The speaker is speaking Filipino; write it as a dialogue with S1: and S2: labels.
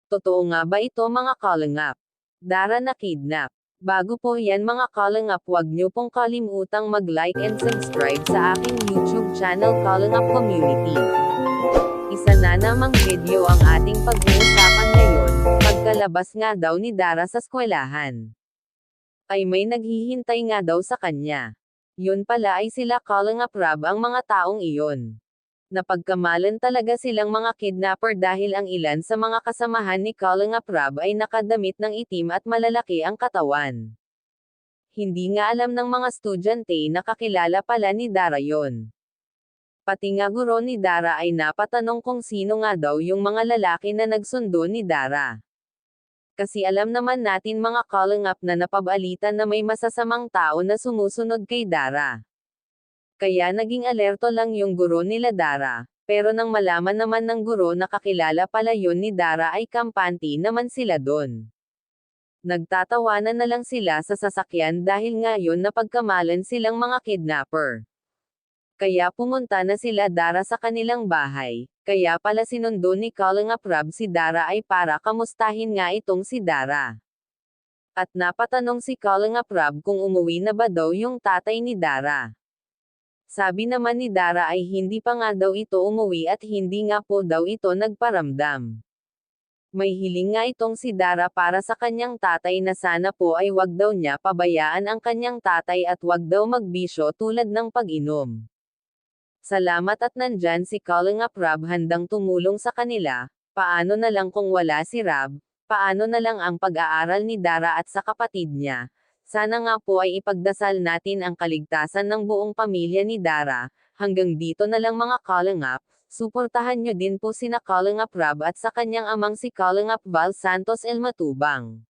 S1: Totoo nga ba ito mga kalingap? Dara na kidnap. Bago po yan mga kalingap, huwag niyo pong kalimutang mag-like and subscribe sa aking YouTube channel Kalingap Community. Isa na namang video ang ating pag-uusapan ngayon, pagkalabas nga daw ni Dara sa eskwelahan. Ay may naghihintay nga daw sa kanya. Yun pala ay sila Kalingap Rob ang mga taong iyon. Napagkamalan talaga silang mga kidnapper dahil ang ilan sa mga kasamahan ni Kalingap Rob ay nakadamit ng itim at malalaki ang katawan. Hindi nga alam ng mga estudyante na kakilala pala ni Dara yon. Pati nga guro ni Dara ay napatanong kung sino nga daw yung mga lalaki na nagsundo ni Dara. Kasi alam naman natin mga Kalingap na napabalitan na may masasamang tao na sumusunod kay Dara. Kaya naging alerto lang yung guro nila Dara, pero nang malaman naman ng guro na kakilala pala yun ni Dara ay kampante naman sila dun. Nagtatawanan na lang sila sa sasakyan dahil ngayon napagkamalan silang mga kidnapper. Kaya pumunta na sila Dara sa kanilang bahay, kaya pala sinundo ni Kalingap Rob si Dara ay para kamustahin nga itong si Dara. At napatanong si Kalingap Rob kung umuwi na ba daw yung tatay ni Dara. Sabi naman ni Dara ay hindi pa nga daw ito umuwi at hindi nga po daw ito nagparamdam. May hiling nga itong si Dara para sa kanyang tatay na sana po ay wag daw niya pabayaan ang kanyang tatay at wag daw magbisyo tulad ng pag-inom. Salamat at nandyan si Kalingap Rob handang tumulong sa kanila. Paano na lang kung wala si Rob? Paano na lang ang pag-aaral ni Dara at sa kapatid niya? Sana nga po ay ipagdasal natin ang kaligtasan ng buong pamilya ni Dara. Hanggang dito na lang mga Kalingap, suportahan nyo din po sina Kalingap Rob at sa kanyang amang si Kalingap Val Santos El Matubang.